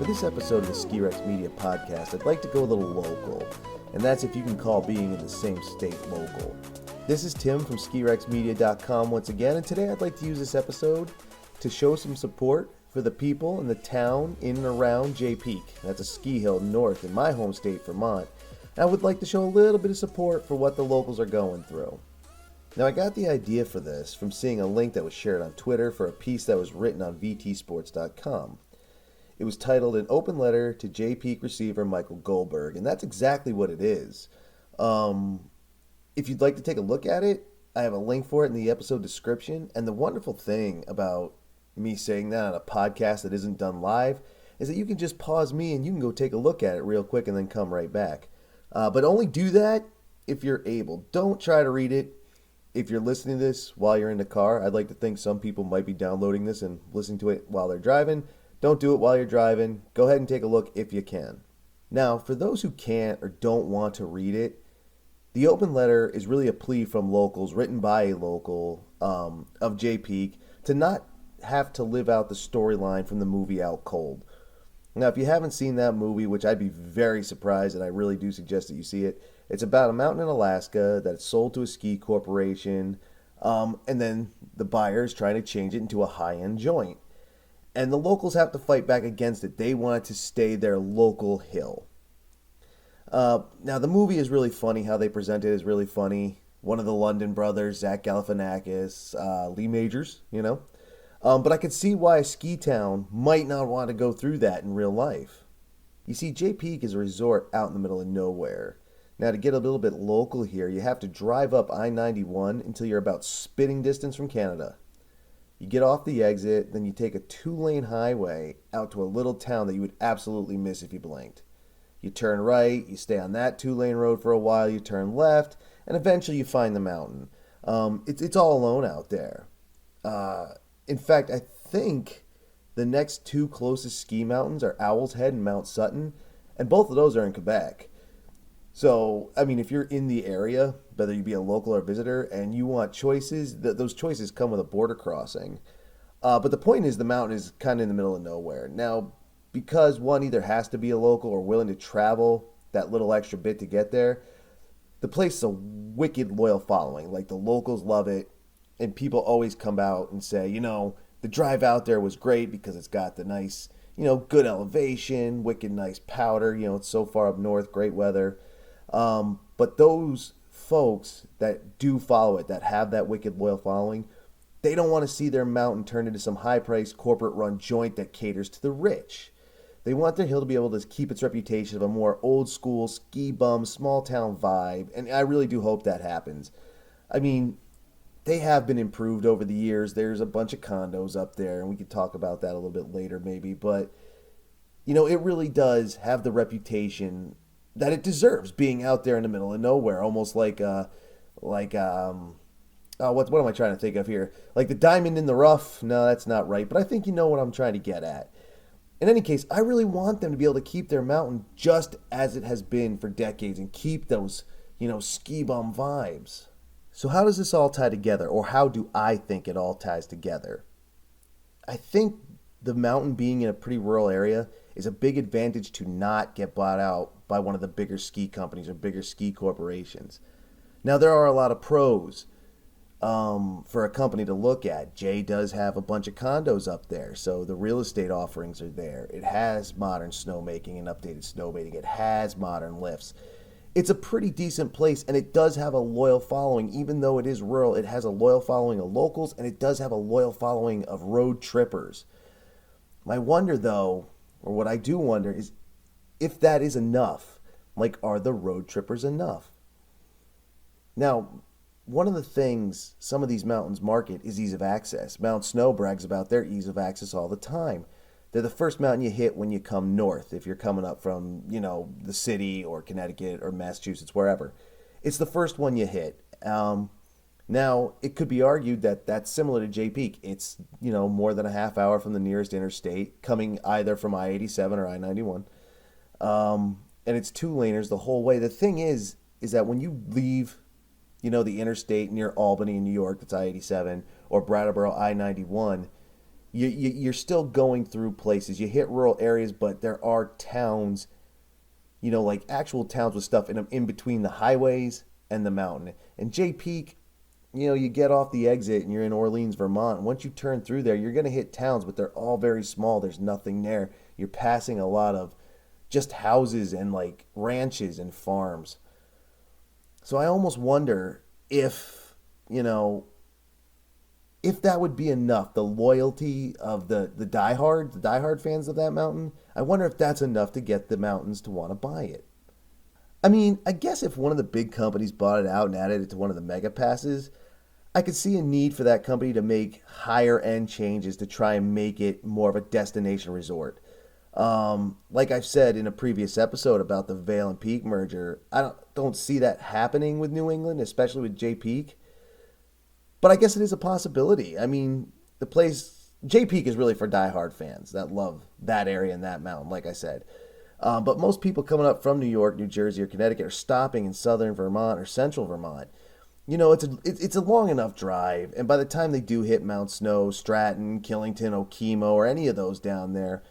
For this episode of the Ski Rex Media Podcast, I'd like to go a little local, and that's if you can call being in the same state local. This is Tim from skirexmedia.com once again, and today I'd like to use this episode to show some support for the people in the town in and around Jay Peak. That's a ski hill north in my home state, Vermont. And I would like to show a little bit of support for what the locals are going through. Now, I got the idea for this from seeing a link that was shared on Twitter for a piece that was written on vtsports.com. It was titled An Open Letter to Jay Peak Receiver Michael Goldberg, and that's exactly what it is. If you'd like to take a look at it, I have a link for it in the episode description, and the wonderful thing about me saying that on a podcast that isn't done live is that you can just pause me and you can go take a look at it real quick and then come right back. But only do that if you're able. Don't try to read it. If you're listening to this while you're in the car, I'd like to think some people might be downloading this and listening to it while they're driving. Don't do it while you're driving. Go ahead and take a look if you can. Now, for those who can't or don't want to read it, the open letter is really a plea from locals, written by a local of Jay Peak, to not have to live out the storyline from the movie Out Cold. Now, if you haven't seen that movie, which I'd be very surprised, and I really do suggest that you see it, it's about a mountain in Alaska that's sold to a ski corporation, and then the buyer is trying to change it into a high-end joint. And the locals have to fight back against it. They want it to stay their local hill. Now, the movie is really funny. How they present it is really funny. One of the London brothers, Zach Galifianakis, Lee Majors, But I could see why a ski town might not want to go through that in real life. You see, Jay Peak is a resort out in the middle of nowhere. Now, to get a little bit local here, you have to drive up I-91 until you're about spitting distance from Canada. You get off the exit, then you take a 2-lane highway out to a little town that you would absolutely miss if you blinked. You turn right, you stay on that 2-lane road for a while, you turn left, and eventually you find the mountain. It's all alone out there. In fact, I think the next two closest ski mountains are Owl's Head and Mount Sutton, and both of those are in Quebec. So, I mean, if you're in the area, whether you be a local or visitor, and you want choices, those choices come with a border crossing. But the point is the mountain is kind of in the middle of nowhere. Now, because one either has to be a local or willing to travel that little extra bit to get there, the place is a wicked loyal following. Like, the locals love it, and people always come out and say, the drive out there was great because it's got the nice, good elevation, wicked nice powder, it's so far up north, great weather. But those folks that do follow it, that have that wicked loyal following, they don't want to see their mountain turned into some high-priced corporate-run joint that caters to the rich. They want their hill to be able to keep its reputation of a more old-school, ski-bum, small-town vibe, and I really do hope that happens. I mean, they have been improved over the years. There's a bunch of condos up there, and we could talk about that a little bit later maybe, but, it really does have the reputation that it deserves, being out there in the middle of nowhere, almost what am I trying to think of here? Like the diamond in the rough? No, that's not right, but I think you know what I'm trying to get at. In any case, I really want them to be able to keep their mountain just as it has been for decades and keep those, ski bum vibes. So how does this all tie together, or how do I think it all ties together? I think the mountain being in a pretty rural area is a big advantage to not get bought out by one of the bigger ski companies or bigger ski corporations. Now, there are a lot of pros for a company to look at. Jay does have a bunch of condos up there, so the real estate offerings are there. It has modern snowmaking and updated snowmaking. It has modern lifts. It's a pretty decent place, and it does have a loyal following. Even though it is rural, it has a loyal following of locals, and it does have a loyal following of road trippers. My wonder, though, or what I do wonder, is if that is enough. Like, are the road trippers enough? Now, one of the things some of these mountains market is ease of access. Mount Snow brags about their ease of access all the time. They're the first mountain you hit when you come north, if you're coming up from, the city or Connecticut or Massachusetts, wherever. It's the first one you hit. Now, it could be argued that that's similar to Jay Peak. It's, more than a half hour from the nearest interstate, coming either from I-87 or I-91. And it's two laners the whole way. The thing is that when you leave, the interstate near Albany in New York, that's I-87, or Brattleboro I-91, you're still going through places. You hit rural areas, but there are towns, like actual towns with stuff in them in between the highways and the mountain. And Jay Peak, you get off the exit and you're in Orleans, Vermont. Once you turn through there, you're going to hit towns, but they're all very small. There's nothing there. You're passing a lot of just houses and like ranches and farms. So I almost wonder if that would be enough, the loyalty of the diehard fans of that mountain. I wonder if that's enough to get the mountains to want to buy it. I mean, I guess if one of the big companies bought it out and added it to one of the mega passes, I could see a need for that company to make higher end changes to try and make it more of a destination resort. Like I've said in a previous episode about the Vail and Peak merger, I don't see that happening with New England, especially with Jay Peak. But I guess it is a possibility. I mean, the place, Jay Peak is really for diehard fans that love that area and that mountain, like I said. But most people coming up from New York, New Jersey, or Connecticut are stopping in southern Vermont or central Vermont. It's a long enough drive, and by the time they do hit Mount Snow, Stratton, Killington, Okemo, or any of those down there,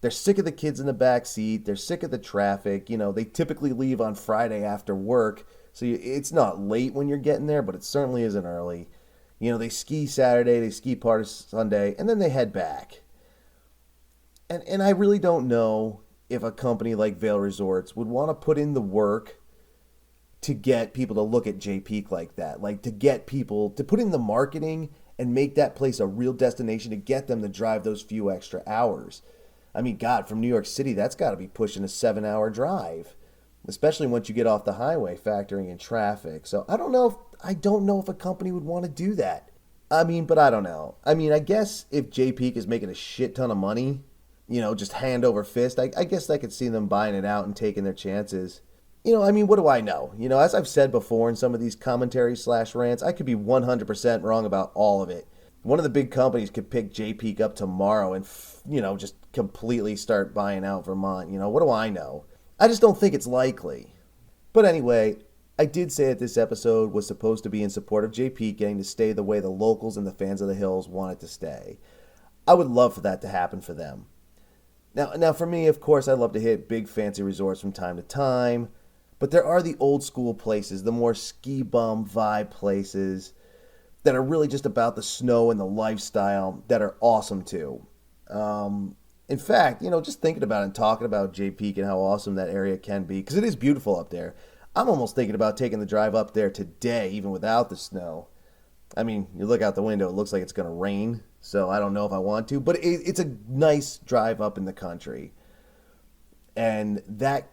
they're sick of the kids in the back seat. They're sick of the traffic. They typically leave on Friday after work, so it's not late when you're getting there, but it certainly isn't early. They ski Saturday, they ski part of Sunday, and then they head back. And I really don't know if a company like Vail Resorts would want to put in the work to get people to look at Jay Peak like that. Like to get people to put in the marketing and make that place a real destination to get them to drive those few extra hours. I mean, God, from New York City, that's got to be pushing a 7-hour drive, especially once you get off the highway, factoring in traffic. So I don't know if a company would want to do that. I mean, but I don't know. I mean, I guess if Jay Peak is making a shit ton of money, just hand over fist, I guess I could see them buying it out and taking their chances. I mean, what do I know? As I've said before in some of these commentaries / rants, I could be 100% wrong about all of it. One of the big companies could pick Jay Peak up tomorrow and, just completely start buying out Vermont. What do I know? I just don't think it's likely. But anyway, I did say that this episode was supposed to be in support of Jay Peak getting to stay the way the locals and the fans of the hills want it to stay. I would love for that to happen for them. Now for me, of course, I love to hit big fancy resorts from time to time, but there are the old school places, the more ski bum vibe places that are really just about the snow and the lifestyle that are awesome too. In fact, just thinking about it and talking about Jay Peak and how awesome that area can be, because it is beautiful up there. I'm almost thinking about taking the drive up there today, even without the snow. I mean, you look out the window, it looks like it's going to rain, so I don't know if I want to, but it's a nice drive up in the country. And that,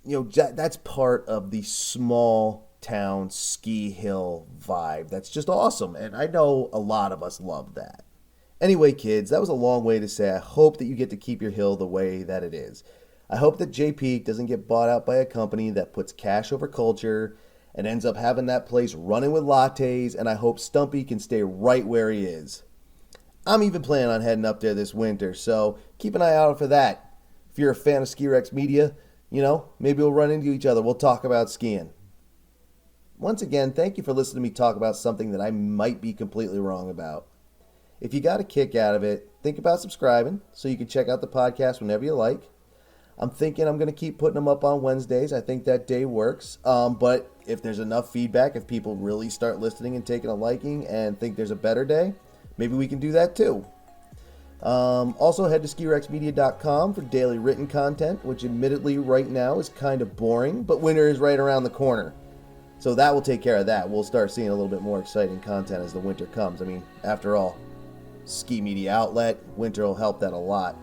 that's part of the small town ski hill vibe. That's just awesome, and I know a lot of us love that. Anyway, kids, that was a long way to say I hope that you get to keep your hill the way that it is. I hope that Jay Peak doesn't get bought out by a company that puts cash over culture and ends up having that place running with lattes, and I hope Stumpy can stay right where he is. I'm even planning on heading up there this winter, so keep an eye out for that. If you're a fan of Ski Rex Media, maybe we'll run into each other. We'll talk about skiing. Once again, thank you for listening to me talk about something that I might be completely wrong about. If you got a kick out of it, think about subscribing so you can check out the podcast whenever you like. I'm thinking I'm going to keep putting them up on Wednesdays. I think that day works. But if there's enough feedback, if people really start listening and taking a liking and think there's a better day, maybe we can do that too. Also, head to skirexmedia.com for daily written content, which admittedly right now is kind of boring, but winter is right around the corner. So that will take care of that. We'll start seeing a little bit more exciting content as the winter comes. I mean, after all, ski media outlet, winter will help that a lot.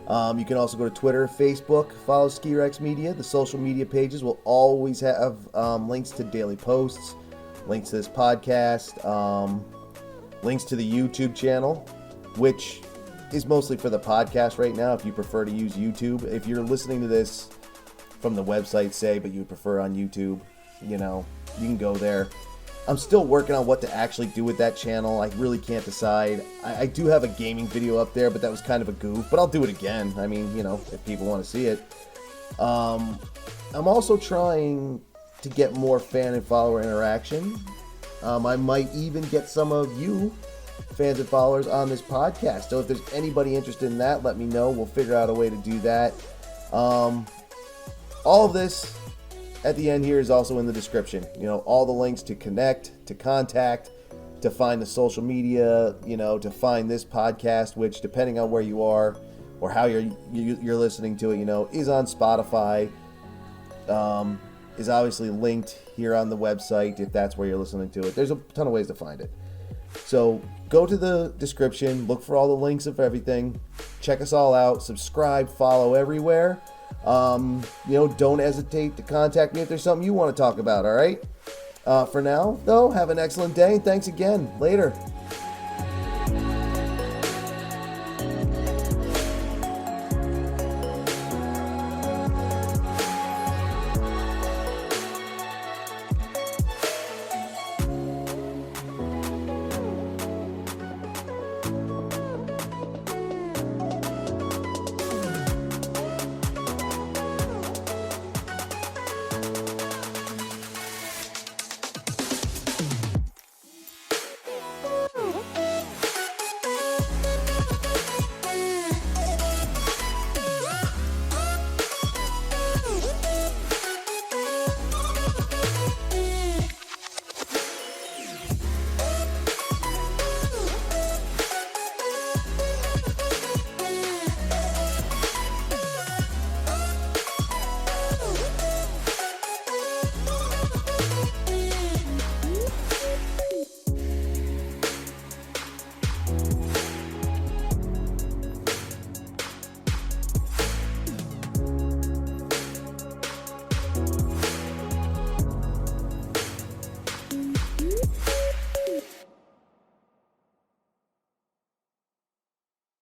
You can also go to Twitter, Facebook, follow Ski Rex Media. The social media pages will always have links to daily posts, links to this podcast, links to the YouTube channel, which is mostly for the podcast right now if you prefer to use YouTube. If you're listening to this from the website, say, but you prefer on YouTube, you can go there. I'm still working on what to actually do with that channel. I really can't decide. I do have a gaming video up there, but that was kind of a goof, but I'll do it again. I mean, if people want to see it. I'm also trying to get more fan and follower interaction. I might even get some of you fans and followers on this podcast. So if there's anybody interested in that, let me know. We'll figure out a way to do that. All of this at the end here is also in the description. All the links to connect, to contact, to find the social media, to find this podcast, which depending on where you are or how you're listening to it, is on Spotify, is obviously linked here on the website if that's where you're listening to it. There's a ton of ways to find it. So go to the description, look for all the links of everything, check us all out, subscribe, follow everywhere. Don't hesitate to contact me if there's something you want to talk about, all right? For now, though, have an excellent day, and thanks again. Later.